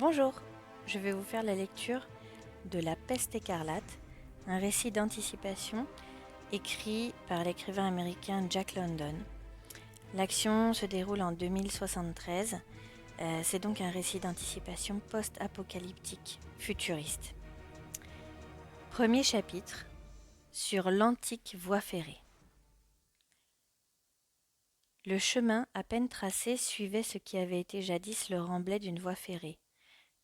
Bonjour, je vais vous faire la lecture de La Peste écarlate, un récit d'anticipation écrit par l'écrivain américain Jack London. L'action se déroule en 2073, c'est donc un récit d'anticipation post-apocalyptique, futuriste. Premier chapitre, sur l'antique voie ferrée. Le chemin à peine tracé suivait ce qui avait été jadis le remblai d'une voie ferrée,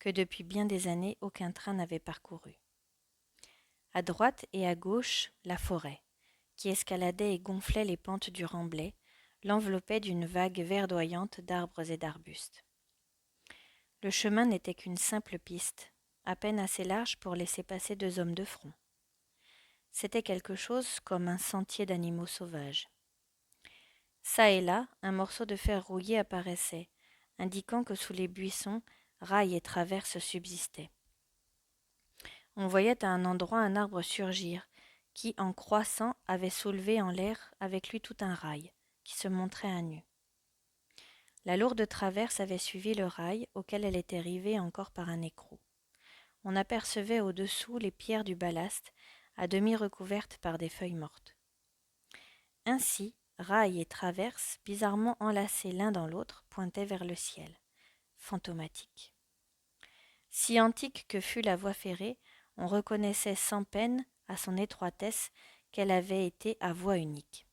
que depuis bien des années aucun train n'avait parcouru. À droite et à gauche, la forêt, qui escaladait et gonflait les pentes du remblai, l'enveloppait d'une vague verdoyante d'arbres et d'arbustes. Le chemin n'était qu'une simple piste, à peine assez large pour laisser passer deux hommes de front. C'était quelque chose comme un sentier d'animaux sauvages. Ça et là, un morceau de fer rouillé apparaissait, indiquant que sous les buissons, rails et traverses subsistaient. On voyait à un endroit un arbre surgir, qui, en croissant, avait soulevé en l'air avec lui tout un rail, qui se montrait à nu. La lourde traverse avait suivi le rail, auquel elle était rivée encore par un écrou. On apercevait au-dessous les pierres du ballast, à demi recouvertes par des feuilles mortes. Ainsi, rail et traverse, bizarrement enlacés l'un dans l'autre, pointaient vers le ciel, fantomatiques. Si antique que fût la voie ferrée, on reconnaissait sans peine, à son étroitesse, qu'elle avait été à voie unique.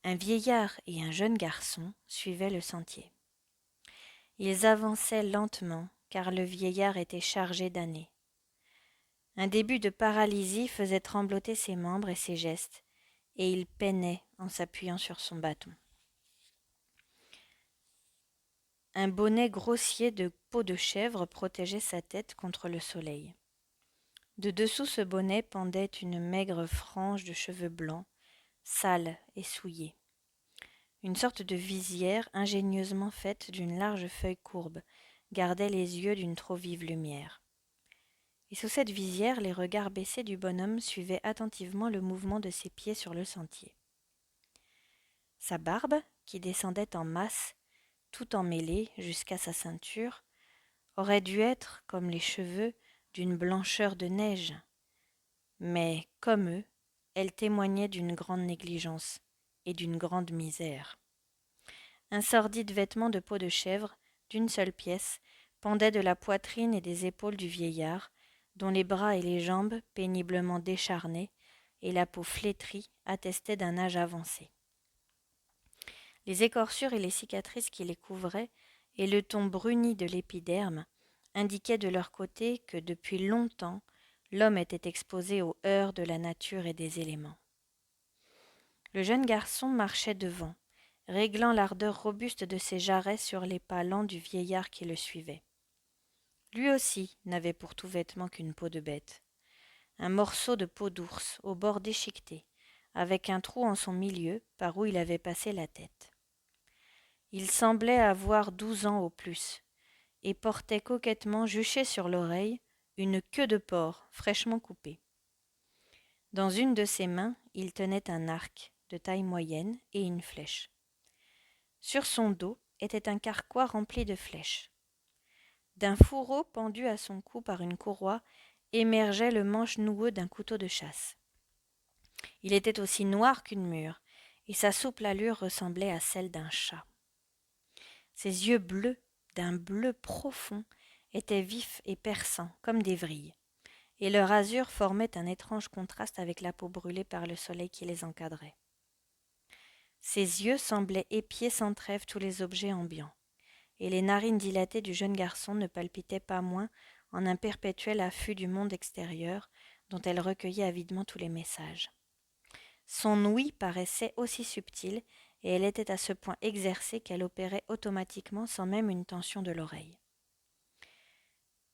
Un vieillard et un jeune garçon suivaient le sentier. Ils avançaient lentement, car le vieillard était chargé d'années. Un début de paralysie faisait trembloter ses membres et ses gestes, et il peinait en s'appuyant sur son bâton. Un bonnet grossier de peau de chèvre protégeait sa tête contre le soleil. De dessous ce bonnet pendait une maigre frange de cheveux blancs, sale et souillée. Une sorte de visière ingénieusement faite d'une large feuille courbe gardait les yeux d'une trop vive lumière. Et sous cette visière, les regards baissés du bonhomme suivaient attentivement le mouvement de ses pieds sur le sentier. Sa barbe, qui descendait en masse, tout emmêlée jusqu'à sa ceinture, aurait dû être, comme les cheveux, d'une blancheur de neige. Mais, comme eux, elle témoignait d'une grande négligence et d'une grande misère. Un sordide vêtement de peau de chèvre, d'une seule pièce, pendait de la poitrine et des épaules du vieillard, dont les bras et les jambes, péniblement décharnés, et la peau flétrie, attestaient d'un âge avancé. Les écorchures et les cicatrices qui les couvraient, et le ton bruni de l'épiderme, indiquaient de leur côté que, depuis longtemps, l'homme était exposé aux heurts de la nature et des éléments. Le jeune garçon marchait devant, réglant l'ardeur robuste de ses jarrets sur les pas lents du vieillard qui le suivait. Lui aussi n'avait pour tout vêtement qu'une peau de bête, un morceau de peau d'ours au bord déchiqueté, avec un trou en son milieu par où il avait passé la tête. Il semblait avoir 12 ans au plus, et portait coquettement juchée sur l'oreille une queue de porc fraîchement coupée. Dans une de ses mains, il tenait un arc de taille moyenne et une flèche. Sur son dos était un carquois rempli de flèches. D'un fourreau pendu à son cou par une courroie émergeait le manche noueux d'un couteau de chasse. Il était aussi noir qu'une mûre, et sa souple allure ressemblait à celle d'un chat. Ses yeux bleus, d'un bleu profond, étaient vifs et perçants comme des vrilles, et leur azur formait un étrange contraste avec la peau brûlée par le soleil qui les encadrait. Ses yeux semblaient épier sans trêve tous les objets ambiants, et les narines dilatées du jeune garçon ne palpitaient pas moins en un perpétuel affût du monde extérieur dont elle recueillait avidement tous les messages. Son ouïe paraissait aussi subtile, et elle était à ce point exercée qu'elle opérait automatiquement sans même une tension de l'oreille.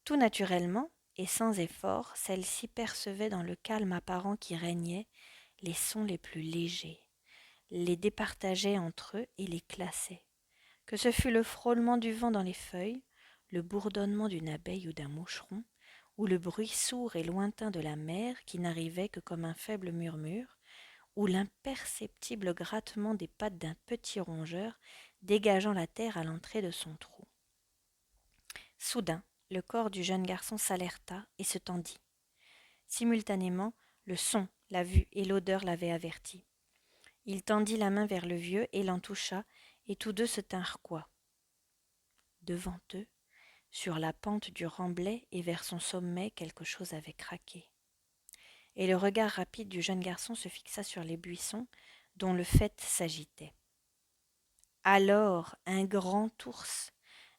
Tout naturellement, et sans effort, celle-ci percevait dans le calme apparent qui régnait les sons les plus légers, les départageait entre eux et les classait. Que ce fût le frôlement du vent dans les feuilles, le bourdonnement d'une abeille ou d'un moucheron, ou le bruit sourd et lointain de la mer qui n'arrivait que comme un faible murmure, ou l'imperceptible grattement des pattes d'un petit rongeur dégageant la terre à l'entrée de son trou. Soudain, le corps du jeune garçon s'alerta et se tendit. Simultanément, le son, la vue et l'odeur l'avaient averti. Il tendit la main vers le vieux et l'en toucha, et tous deux se tinrent coi. Devant eux, sur la pente du remblai et vers son sommet, quelque chose avait craqué. Et le regard rapide du jeune garçon se fixa sur les buissons dont le faîte s'agitait. Alors un grand ours,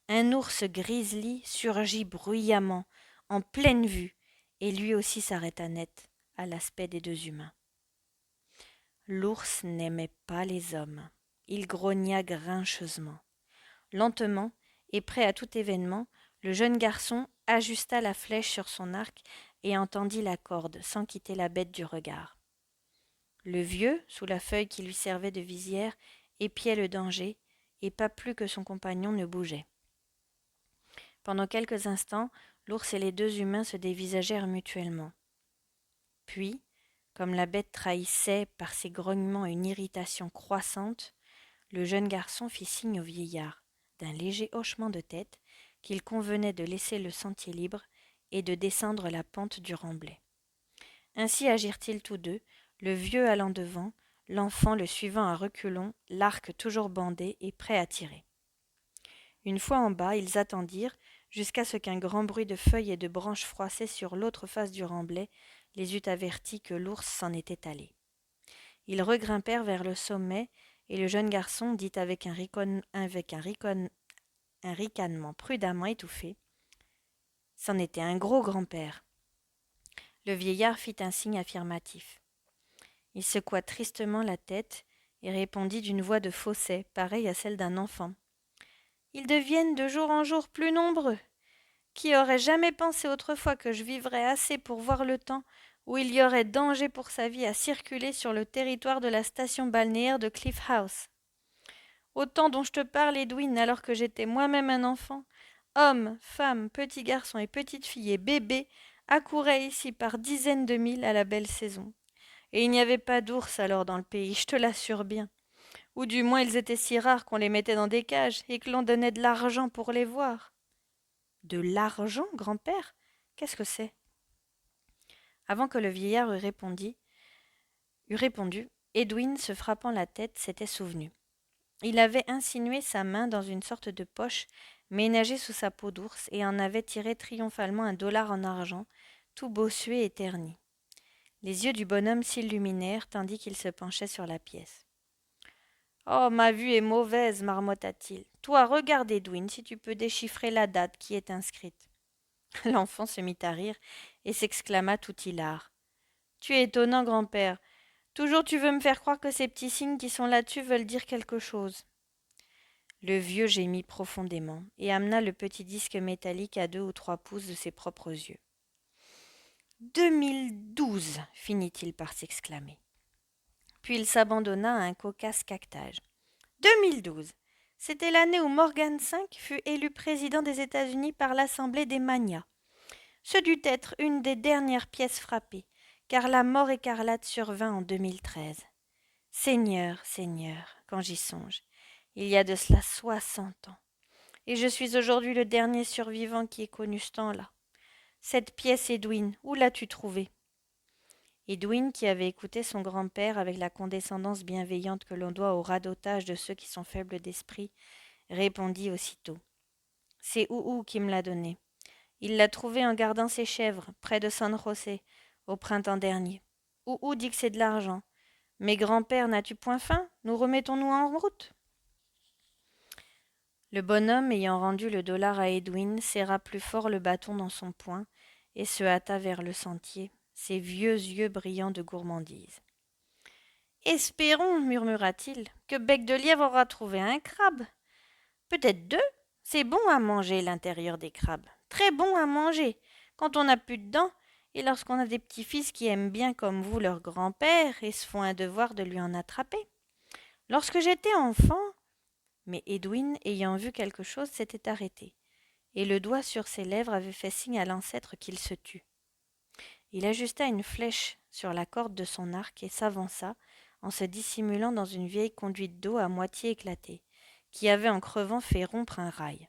un ours grizzly, surgit bruyamment, en pleine vue, et lui aussi s'arrêta net, à l'aspect des deux humains. L'ours n'aimait pas les hommes. Il grogna grincheusement. Lentement, et prêt à tout événement, le jeune garçon ajusta la flèche sur son arc et entendit la corde, sans quitter la bête du regard. Le vieux, sous la feuille qui lui servait de visière, épiait le danger, et pas plus que son compagnon ne bougeait. Pendant quelques instants, l'ours et les deux humains se dévisagèrent mutuellement. Puis, comme la bête trahissait par ses grognements une irritation croissante, le jeune garçon fit signe au vieillard, d'un léger hochement de tête, qu'il convenait de laisser le sentier libre et de descendre la pente du remblai. Ainsi agirent-ils tous deux, le vieux allant devant, l'enfant le suivant à reculons, l'arc toujours bandé et prêt à tirer. Une fois en bas, ils attendirent, jusqu'à ce qu'un grand bruit de feuilles et de branches froissées sur l'autre face du remblai les eût avertis que l'ours s'en était allé. Ils regrimpèrent vers le sommet, et le jeune garçon dit avec un ricanement prudemment étouffé. C'en était un gros grand-père. Le vieillard fit un signe affirmatif. Il secoua tristement la tête et répondit d'une voix de fausset, pareille à celle d'un enfant. Ils deviennent de jour en jour plus nombreux. Qui aurait jamais pensé autrefois que je vivrais assez pour voir le temps où il y aurait danger pour sa vie à circuler sur le territoire de la station balnéaire de Cliff House. Au temps dont je te parle, Edwin, alors que j'étais moi-même un enfant, hommes, femmes, petits garçons et petites filles et bébés accouraient ici par dizaines de milles à la belle saison. Et il n'y avait pas d'ours alors dans le pays, je te l'assure bien. Ou du moins ils étaient si rares qu'on les mettait dans des cages et que l'on donnait de l'argent pour les voir. De l'argent, grand-père? Qu'est-ce que c'est? Avant que le vieillard eût répondu, Edwin, se frappant la tête, s'était souvenu. Il avait insinué sa main dans une sorte de poche ménagée sous sa peau d'ours et en avait tiré triomphalement un dollar en argent, tout bossué et terni. Les yeux du bonhomme s'illuminèrent tandis qu'il se penchait sur la pièce. « Oh, ma vue est mauvaise, marmotta-t-il. Toi, regarde, Edwin, si tu peux déchiffrer la date qui est inscrite. » L'enfant se mit à rire et s'exclama tout hilar. « Tu es étonnant, grand-père. Toujours tu veux me faire croire que ces petits signes qui sont là-dessus veulent dire quelque chose. » Le vieux gémit profondément et amena le petit disque métallique à 2 ou 3 pouces de ses propres yeux. « 2012 » finit-il par s'exclamer. Puis il s'abandonna à un cocasse caquetage. 2012. C'était l'année où Morgan V fut élu président des États-Unis par l'Assemblée des Magnats. Ce dut être une des dernières pièces frappées, car la mort écarlate survint en 2013. Seigneur, Seigneur, quand j'y songe, il y a de cela 60 ans. Et je suis aujourd'hui le dernier survivant qui ait connu ce temps-là. Cette pièce, Edwin, où l'as-tu trouvée? Edwin, qui avait écouté son grand-père avec la condescendance bienveillante que l'on doit au radotage de ceux qui sont faibles d'esprit, répondit aussitôt. C'est Ouhou qui me l'a donnée. Il l'a trouvée en gardant ses chèvres, près de San José, au printemps dernier. Ouhou dit que c'est de l'argent. Mais grand-père, n'as-tu point faim? Nous remettons-nous en route. Le bonhomme, ayant rendu le dollar à Edwin, serra plus fort le bâton dans son poing et se hâta vers le sentier, ses vieux yeux brillant de gourmandise. « Espérons, murmura-t-il, que Bec de Lièvre aura trouvé un crabe. Peut-être 2. C'est bon à manger l'intérieur des crabes. Très bon à manger, quand on n'a plus de dents, et lorsqu'on a des petits-fils qui aiment bien comme vous leur grand-père et se font un devoir de lui en attraper. Lorsque j'étais enfant... » Mais Edwin, ayant vu quelque chose, s'était arrêté, et le doigt sur ses lèvres avait fait signe à l'ancêtre qu'il se tût. Il ajusta une flèche sur la corde de son arc et s'avança, en se dissimulant dans une vieille conduite d'eau à moitié éclatée, qui avait en crevant fait rompre un rail.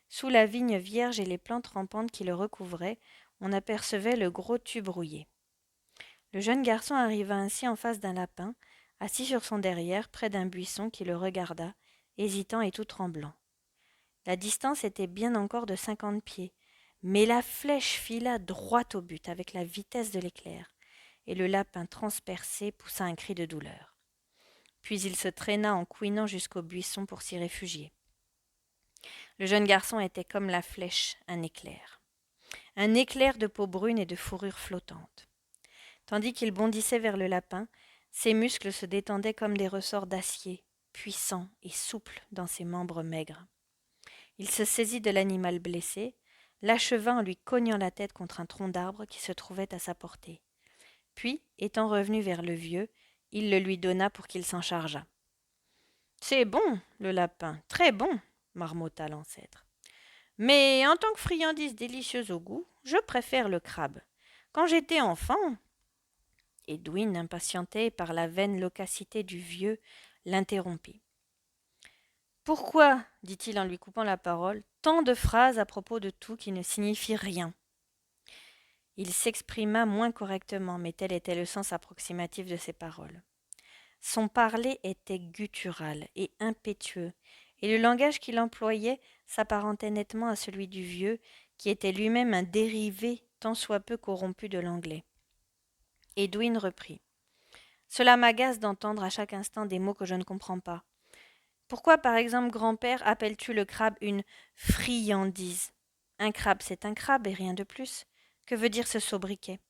Sous la vigne vierge et les plantes rampantes qui le recouvraient, on apercevait le gros tube rouillé. Le jeune garçon arriva ainsi en face d'un lapin, assis sur son derrière, près d'un buisson qui le regarda, hésitant et tout tremblant. La distance était bien encore de 50 pieds, mais la flèche fila droit au but avec la vitesse de l'éclair, et le lapin transpercé poussa un cri de douleur. Puis il se traîna en couinant jusqu'au buisson pour s'y réfugier. Le jeune garçon était comme la flèche, un éclair de peau brune et de fourrure flottante. Tandis qu'il bondissait vers le lapin, ses muscles se détendaient comme des ressorts d'acier, puissants et souples dans ses membres maigres. Il se saisit de l'animal blessé, l'acheva en lui cognant la tête contre un tronc d'arbre qui se trouvait à sa portée. Puis, étant revenu vers le vieux, il le lui donna pour qu'il s'en chargeât. « C'est bon, le lapin, très bon, » marmotta l'ancêtre. « Mais en tant que friandise délicieuse au goût, je préfère le crabe. Quand j'étais enfant… » Edwin, impatienté par la vaine loquacité du vieux, l'interrompit. « Pourquoi, dit-il en lui coupant la parole, tant de phrases à propos de tout qui ne signifient rien ?» Il s'exprima moins correctement, mais tel était le sens approximatif de ses paroles. Son parler était guttural et impétueux, et le langage qu'il employait s'apparentait nettement à celui du vieux, qui était lui-même un dérivé tant soit peu corrompu de l'anglais. Edwin reprit. « Cela m'agace d'entendre à chaque instant des mots que je ne comprends pas. Pourquoi, par exemple, grand-père, appelles-tu le crabe une friandise ? Un crabe, c'est un crabe et rien de plus. Que veut dire ce sobriquet ?»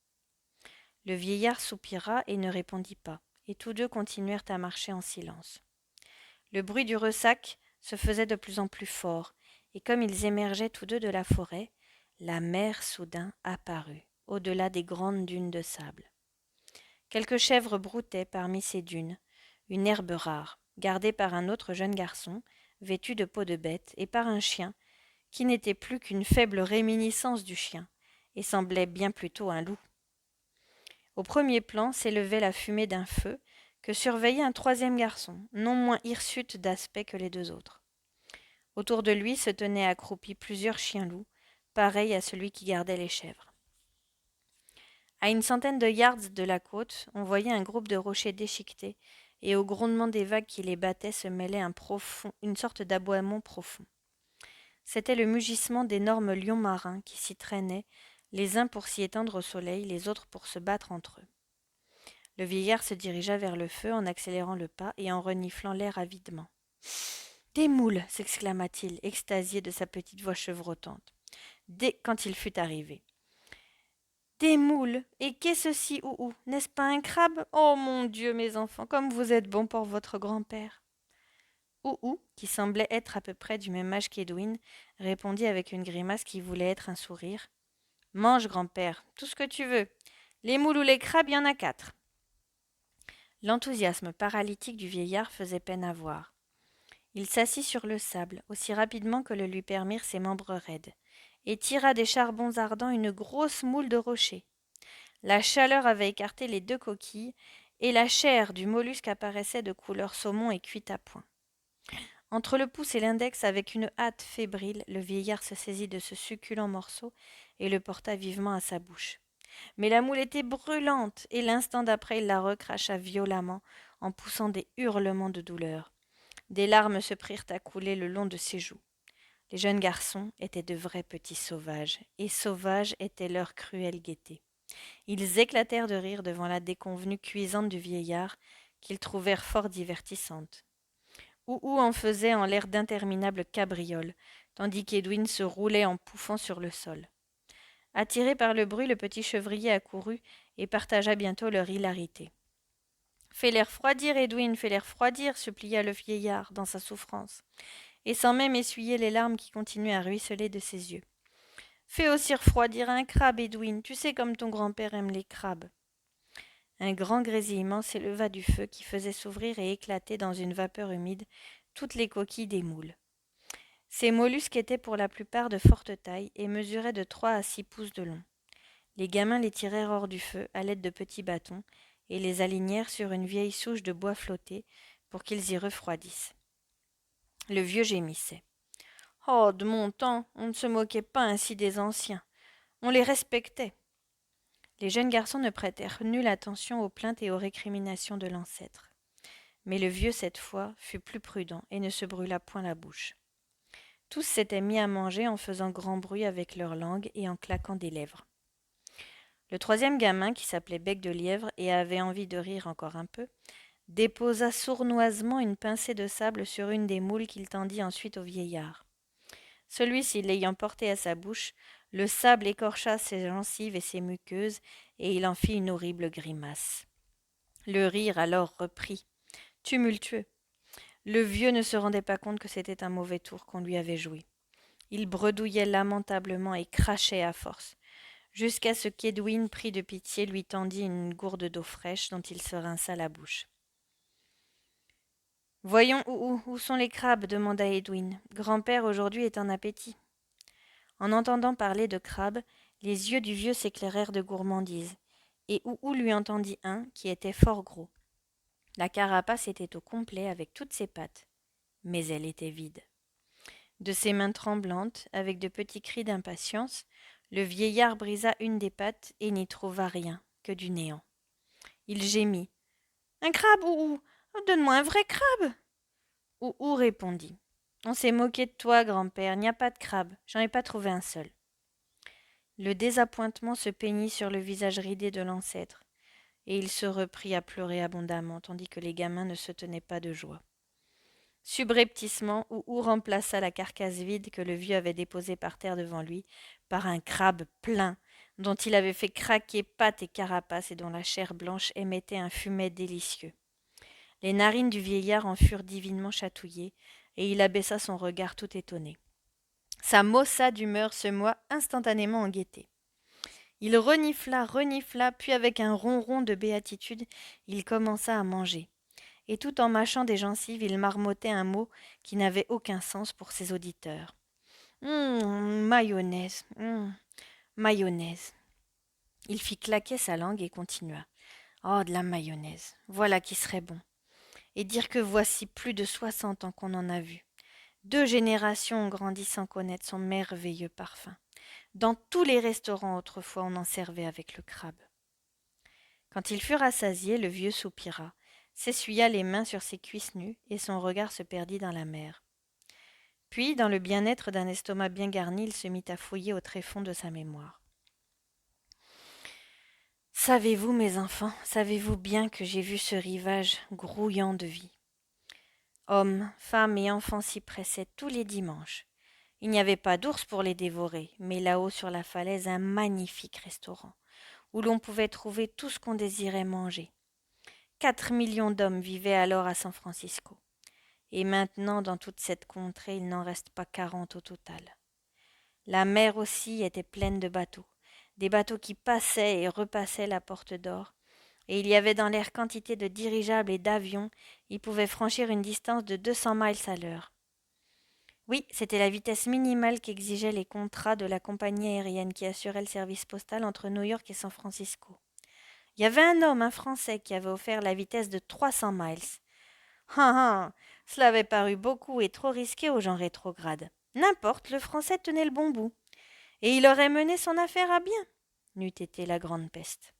Le vieillard soupira et ne répondit pas, et tous deux continuèrent à marcher en silence. Le bruit du ressac se faisait de plus en plus fort, et comme ils émergeaient tous deux de la forêt, la mer soudain apparut, au-delà des grandes dunes de sable. Quelques chèvres broutaient parmi ces dunes, une herbe rare, gardée par un autre jeune garçon, vêtu de peau de bête, et par un chien, qui n'était plus qu'une faible réminiscence du chien, et semblait bien plutôt un loup. Au premier plan s'élevait la fumée d'un feu, que surveillait un troisième garçon, non moins hirsute d'aspect que les deux autres. Autour de lui se tenaient accroupis plusieurs chiens-loups, pareils à celui qui gardait les chèvres. À une centaine de yards de la côte, on voyait un groupe de rochers déchiquetés, et au grondement des vagues qui les battaient se mêlait une sorte d'aboiement profond. C'était le mugissement d'énormes lions marins qui s'y traînaient, les uns pour s'y étendre au soleil, les autres pour se battre entre eux. Le vieillard se dirigea vers le feu en accélérant le pas et en reniflant l'air avidement. « Des moules !» s'exclama-t-il, extasié de sa petite voix chevrotante, quand il fut arrivé. « Des moules! Et qu'est ceci, Ouhou? N'est-ce pas un crabe? Oh mon Dieu, mes enfants, comme vous êtes bons pour votre grand-père !» Ouhou, qui semblait être à peu près du même âge qu'Edwin, répondit avec une grimace qui voulait être un sourire. « Mange, grand-père, tout ce que tu veux. Les moules ou les crabes, il y en a 4. » L'enthousiasme paralytique du vieillard faisait peine à voir. Il s'assit sur le sable, aussi rapidement que le lui permirent ses membres raides, et tira des charbons ardents une grosse moule de rocher. La chaleur avait écarté les 2 coquilles, et la chair du mollusque apparaissait de couleur saumon et cuite à point. Entre le pouce et l'index, avec une hâte fébrile, le vieillard se saisit de ce succulent morceau et le porta vivement à sa bouche. Mais la moule était brûlante, et l'instant d'après il la recracha violemment, en poussant des hurlements de douleur. Des larmes se prirent à couler le long de ses joues. Les jeunes garçons étaient de vrais petits sauvages, et sauvage était leur cruelle gaieté. Ils éclatèrent de rire devant la déconvenue cuisante du vieillard, qu'ils trouvèrent fort divertissante. Ouhou en faisait en l'air d'interminables cabrioles, tandis qu'Edwin se roulait en pouffant sur le sol. Attiré par le bruit, le petit chevrier accourut et partagea bientôt leur hilarité. « Fais-les refroidir, Edwin, fais-les refroidir » supplia le vieillard dans sa souffrance, et sans même essuyer les larmes qui continuaient à ruisseler de ses yeux. « Fais aussi refroidir un crabe, Edwin, tu sais comme ton grand-père aime les crabes. » Un grand grésillement s'éleva du feu qui faisait s'ouvrir et éclater dans une vapeur humide toutes les coquilles des moules. Ces mollusques étaient pour la plupart de forte taille et mesuraient de 3 à 6 pouces de long. Les gamins les tirèrent hors du feu à l'aide de petits bâtons et les alignèrent sur une vieille souche de bois flotté pour qu'ils y refroidissent. Le vieux gémissait. Oh, de mon temps, on ne se moquait pas ainsi des anciens. On les respectait. Les jeunes garçons ne prêtèrent nulle attention aux plaintes et aux récriminations de l'ancêtre. Mais le vieux, cette fois, fut plus prudent et ne se brûla point la bouche. Tous s'étaient mis à manger en faisant grand bruit avec leur langue et en claquant des lèvres. Le troisième gamin, qui s'appelait Bec de Lièvre et avait envie de rire encore un peu, déposa sournoisement une pincée de sable sur une des moules qu'il tendit ensuite au vieillard. Celui-ci l'ayant porté à sa bouche, le sable écorcha ses gencives et ses muqueuses, et il en fit une horrible grimace. Le rire alors reprit, tumultueux. Le vieux ne se rendait pas compte que c'était un mauvais tour qu'on lui avait joué. Il bredouillait lamentablement et crachait à force, jusqu'à ce qu'Edwin, pris de pitié, lui tendit une gourde d'eau fraîche dont il se rinça la bouche. Voyons, où sont les crabes demanda Edwin. Grand-père aujourd'hui est en appétit. En entendant parler de crabes, les yeux du vieux s'éclairèrent de gourmandise, et Ouhou lui entendit un qui était fort gros. La carapace était au complet avec toutes ses pattes, mais elle était vide. De ses mains tremblantes, avec de petits cris d'impatience, le vieillard brisa une des pattes et n'y trouva rien que du néant. Il gémit. Un crabe, Ouhou. Donne-moi un vrai crabe. Ouhou répondit. On s'est moqué de toi, grand-père, il n'y a pas de crabe, j'en ai pas trouvé un seul. Le désappointement se peignit sur le visage ridé de l'ancêtre, et il se reprit à pleurer abondamment, tandis que les gamins ne se tenaient pas de joie. Subrepticement, Ouhou remplaça la carcasse vide que le vieux avait déposée par terre devant lui par un crabe plein, dont il avait fait craquer pattes et carapace et dont la chair blanche émettait un fumet délicieux. Les narines du vieillard en furent divinement chatouillées, et il abaissa son regard tout étonné. Sa maussade humeur se moua instantanément en gaieté. Il renifla, puis avec un ronron de béatitude, il commença à manger. Et tout en mâchant des gencives, il marmottait un mot qui n'avait aucun sens pour ses auditeurs. Mayonnaise, mayonnaise. Il fit claquer sa langue et continua. Oh, de la mayonnaise, voilà qui serait bon. Et dire que voici plus de 60 ans qu'on en a vu. 2 générations ont grandi sans connaître son merveilleux parfum. Dans tous les restaurants autrefois on en servait avec le crabe. Quand ils furent rassasiés, le vieux soupira, s'essuya les mains sur ses cuisses nues et son regard se perdit dans la mer. Puis, dans le bien-être d'un estomac bien garni, il se mit à fouiller au tréfonds de sa mémoire. Savez-vous, mes enfants, savez-vous bien que j'ai vu ce rivage grouillant de vie? Hommes, femmes et enfants s'y pressaient tous les dimanches. Il n'y avait pas d'ours pour les dévorer, mais là-haut sur la falaise un magnifique restaurant, où l'on pouvait trouver tout ce qu'on désirait manger. 4 millions d'hommes vivaient alors à San Francisco. Et maintenant, dans toute cette contrée, il n'en reste pas 40 au total. La mer aussi était pleine de bateaux, des bateaux qui passaient et repassaient la porte d'or, et il y avait dans l'air quantité de dirigeables et d'avions, ils pouvaient franchir une distance de 200 miles à l'heure. Oui, c'était la vitesse minimale qu'exigeaient les contrats de la compagnie aérienne qui assurait le service postal entre New York et San Francisco. Il y avait un homme, un Français, qui avait offert la vitesse de 300 miles. Ah, cela avait paru beaucoup et trop risqué aux gens rétrogrades. N'importe, le Français tenait le bon bout. Et il aurait mené son affaire à bien, n'eût été la grande peste.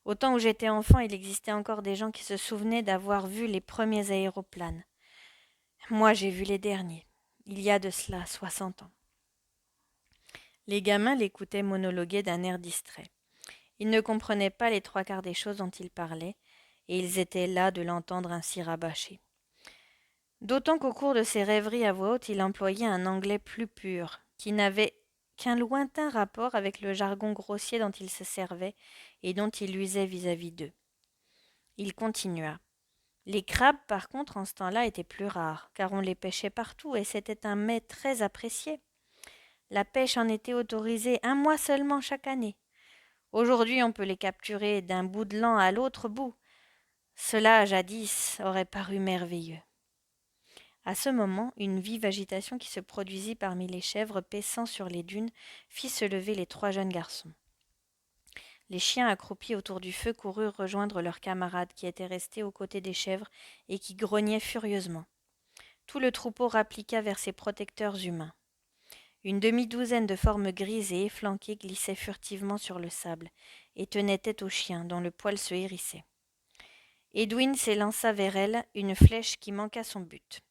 Au temps où j'étais enfant, il existait encore des gens qui se souvenaient d'avoir vu les premiers aéroplanes. Moi, j'ai vu les derniers. Il y a de cela 60 ans. Les gamins l'écoutaient monologuer d'un air distrait. Ils ne comprenaient pas les 3/4 des choses dont il parlait, et ils étaient las de l'entendre ainsi rabâcher. D'autant qu'au cours de ses rêveries à voix haute, il employait un anglais plus pur, qui n'avait qu'un lointain rapport avec le jargon grossier dont il se servait et dont il usait vis-à-vis d'eux. Il continua. Les crabes, par contre, en ce temps-là, étaient plus rares, car on les pêchait partout, et c'était un mets très apprécié. La pêche en était autorisée 1 mois seulement chaque année. Aujourd'hui, on peut les capturer d'un bout de l'an à l'autre bout. Cela, jadis, aurait paru merveilleux. À ce moment, une vive agitation qui se produisit parmi les chèvres paissant sur les dunes fit se lever les 3 jeunes garçons. Les chiens accroupis autour du feu coururent rejoindre leurs camarades qui étaient restés aux côtés des chèvres et qui grognaient furieusement. Tout le troupeau rappliqua vers ses protecteurs humains. Une demi-douzaine de formes grises et efflanquées glissaient furtivement sur le sable et tenaient tête aux chiens dont le poil se hérissait. Edwin s'élança vers elle, une flèche qui manqua son but.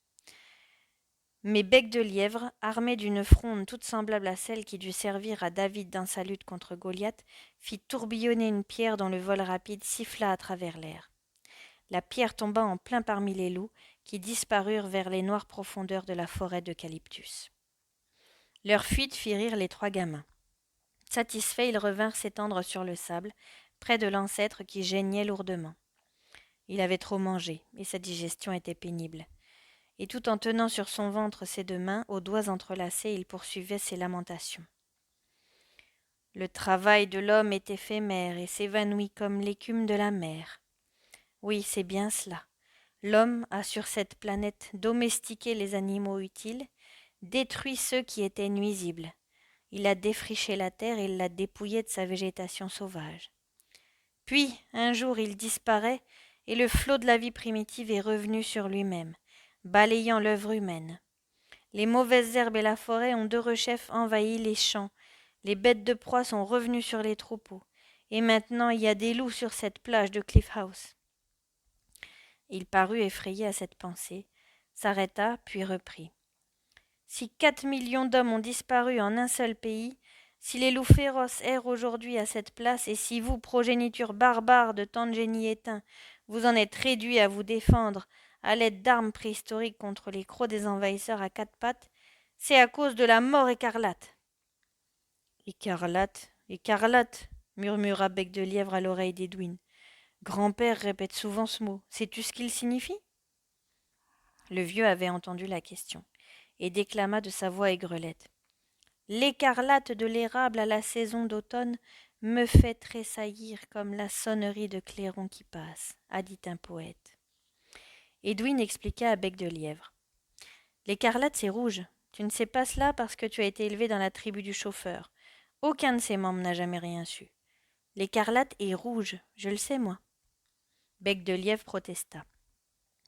Mais Bec de Lièvre, armé d'une fronde toute semblable à celle qui dut servir à David dans sa lutte contre Goliath, fit tourbillonner une pierre dont le vol rapide siffla à travers l'air. La pierre tomba en plein parmi les loups, qui disparurent vers les noires profondeurs de la forêt d'eucalyptus. Leur fuite fit rire les 3 gamins. Satisfaits, ils revinrent s'étendre sur le sable, près de l'ancêtre qui geignait lourdement. Il avait trop mangé, et sa digestion était pénible. Et tout en tenant sur son ventre ses 2 mains, aux doigts entrelacés, il poursuivait ses lamentations. Le travail de l'homme est éphémère et s'évanouit comme l'écume de la mer. Oui, c'est bien cela. L'homme a sur cette planète domestiqué les animaux utiles, détruit ceux qui étaient nuisibles. Il a défriché la terre et l'a dépouillée de sa végétation sauvage. Puis, un jour, il disparaît et le flot de la vie primitive est revenu sur lui-même, balayant l'œuvre humaine. Les mauvaises herbes et la forêt ont derechef envahi les champs, les bêtes de proie sont revenues sur les troupeaux, et maintenant il y a des loups sur cette plage de Cliff House. Il parut effrayé à cette pensée, s'arrêta, puis reprit. Si 4 millions d'hommes ont disparu en un seul pays, si les loups féroces errent aujourd'hui à cette place, et si vous, progéniture barbare de tant de génies éteints, vous en êtes réduits à vous défendre à l'aide d'armes préhistoriques contre les crocs des envahisseurs à 4 pattes, c'est à cause de la mort écarlate. Écarlate, écarlate, murmura Bec de Lièvre à l'oreille d'Edwin. Grand-père répète souvent ce mot. Sais-tu ce qu'il signifie ? Le vieux avait entendu la question et déclama de sa voix aigrelette. L'écarlate de l'érable à la saison d'automne me fait tressaillir comme la sonnerie de clairon qui passe, a dit un poète. Edwin expliqua à Bec de Lièvre. L'écarlate, c'est rouge. Tu ne sais pas cela parce que tu as été élevé dans la tribu du chauffeur. Aucun de ses membres n'a jamais rien su. L'écarlate est rouge, je le sais, moi. Bec de Lièvre protesta.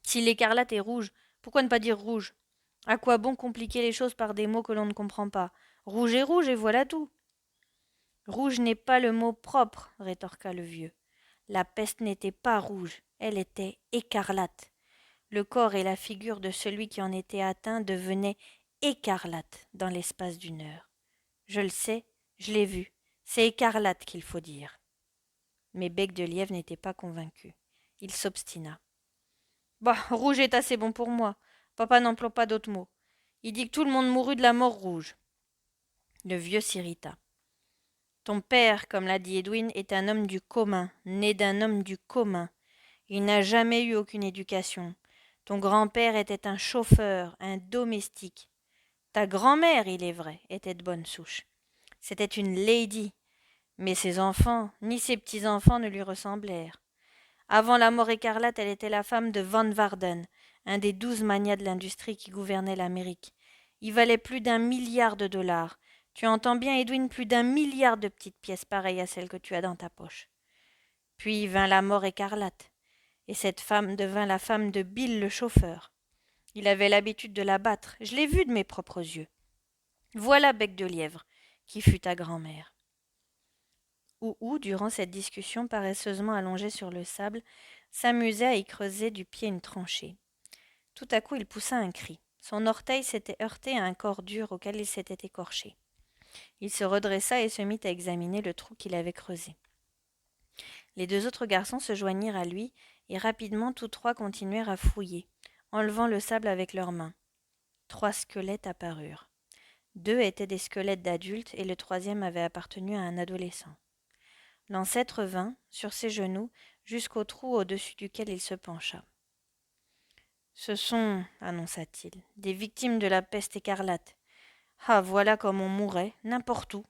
Si l'écarlate est rouge, pourquoi ne pas dire rouge ? À quoi bon compliquer les choses par des mots que l'on ne comprend pas ? Rouge est rouge et voilà tout. Rouge n'est pas le mot propre, rétorqua le vieux. La peste n'était pas rouge, elle était écarlate. Le corps et la figure de celui qui en était atteint devenaient écarlates dans l'espace d'une heure. Je le sais, je l'ai vu, c'est écarlate qu'il faut dire. Mais Bec de Lièvre n'était pas convaincu. Il s'obstina. Bah, rouge est assez bon pour moi. Papa n'emploie pas d'autres mots. Il dit que tout le monde mourut de la mort rouge. Le vieux s'irrita. Ton père, comme l'a dit Edwin, est un homme du commun, né d'un homme du commun. Il n'a jamais eu aucune éducation. Ton grand-père était un chauffeur, un domestique. Ta grand-mère, il est vrai, était de bonne souche. C'était une lady, mais ses enfants, ni ses petits-enfants ne lui ressemblèrent. Avant la mort écarlate, elle était la femme de Van Warden, un des 12 magnats de l'industrie qui gouvernaient l'Amérique. Il valait plus d'1 milliard de dollars. Tu entends bien, Edwin, plus d'1 milliard de petites pièces pareilles à celles que tu as dans ta poche. Puis vint la mort écarlate, et cette femme devint la femme de Bill le chauffeur. Il avait l'habitude de la battre, je l'ai vue de mes propres yeux. Voilà Bec de Lièvre, qui fut ta grand-mère. Ou, durant cette discussion paresseusement allongée sur le sable, s'amusait à y creuser du pied une tranchée. Tout à coup, il poussa un cri. Son orteil s'était heurté à un corps dur auquel il s'était écorché. Il se redressa et se mit à examiner le trou qu'il avait creusé. Les 2 autres garçons se joignirent à lui, et rapidement tous 3 continuèrent à fouiller, enlevant le sable avec leurs mains. 3 squelettes apparurent. 2 étaient des squelettes d'adultes, et le 3e avait appartenu à un adolescent. L'ancêtre vint, sur ses genoux, jusqu'au trou au-dessus duquel il se pencha. « Ce sont, annonça-t-il, des victimes de la peste écarlate. Ah, voilà comme on mourait, n'importe où.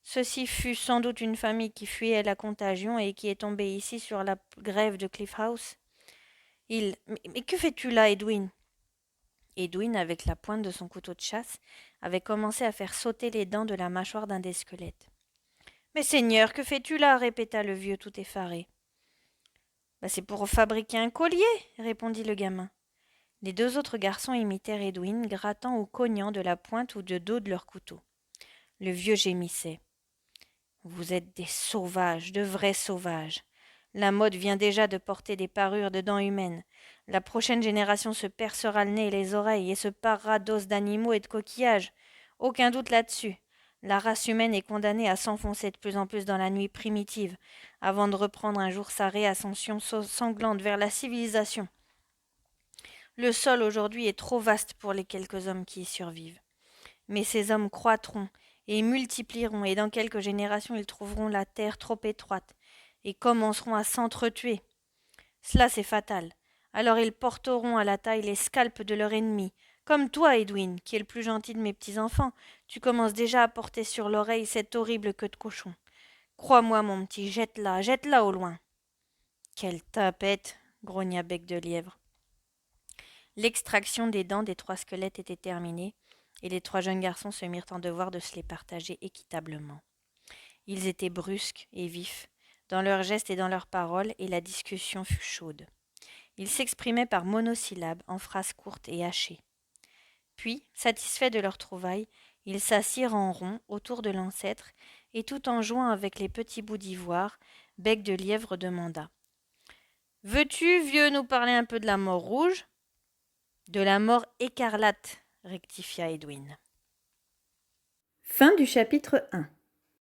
Ceci fut sans doute une famille qui fuyait la contagion et qui est tombée ici sur la grève de Cliff House. Mais que fais-tu là, Edwin ?» Edwin, avec la pointe de son couteau de chasse, avait commencé à faire sauter les dents de la mâchoire d'un des squelettes. « Mais Seigneur, que fais-tu là » répéta le vieux tout effaré. « C'est pour fabriquer un collier, répondit le gamin. Les deux autres garçons imitèrent Edwin, grattant ou cognant de la pointe ou de dos de leur couteau. Le vieux gémissait. « Vous êtes des sauvages, de vrais sauvages. La mode vient déjà de porter des parures de dents humaines. La prochaine génération se percera le nez et les oreilles et se parera d'os d'animaux et de coquillages. Aucun doute là-dessus. La race humaine est condamnée à s'enfoncer de plus en plus dans la nuit primitive, avant de reprendre un jour sa réascension sanglante vers la civilisation. Le sol aujourd'hui est trop vaste pour les quelques hommes qui y survivent. Mais ces hommes croîtront et multiplieront, et dans quelques générations ils trouveront la terre trop étroite, et commenceront à s'entretuer. Cela c'est fatal. Alors ils porteront à la taille les scalps de leur ennemi. Comme toi, Edwin, qui est le plus gentil de mes petits-enfants, tu commences déjà à porter sur l'oreille cette horrible queue de cochon. Crois-moi, mon petit, jette-la au loin. Quelle tapette, grogna Bec de Lièvre. L'extraction des dents des trois squelettes était terminée, et les trois jeunes garçons se mirent en devoir de se les partager équitablement. Ils étaient brusques et vifs, dans leurs gestes et dans leurs paroles, et la discussion fut chaude. Ils s'exprimaient par monosyllabes, en phrases courtes et hachées. Puis, satisfaits de leur trouvaille, ils s'assirent en rond autour de l'ancêtre, et tout en jouant avec les petits bouts d'ivoire, Bec de Lièvre demanda : « Veux-tu, vieux, nous parler un peu de la mort rouge ?»« De la mort écarlate, rectifia Edwin. Fin du chapitre 1.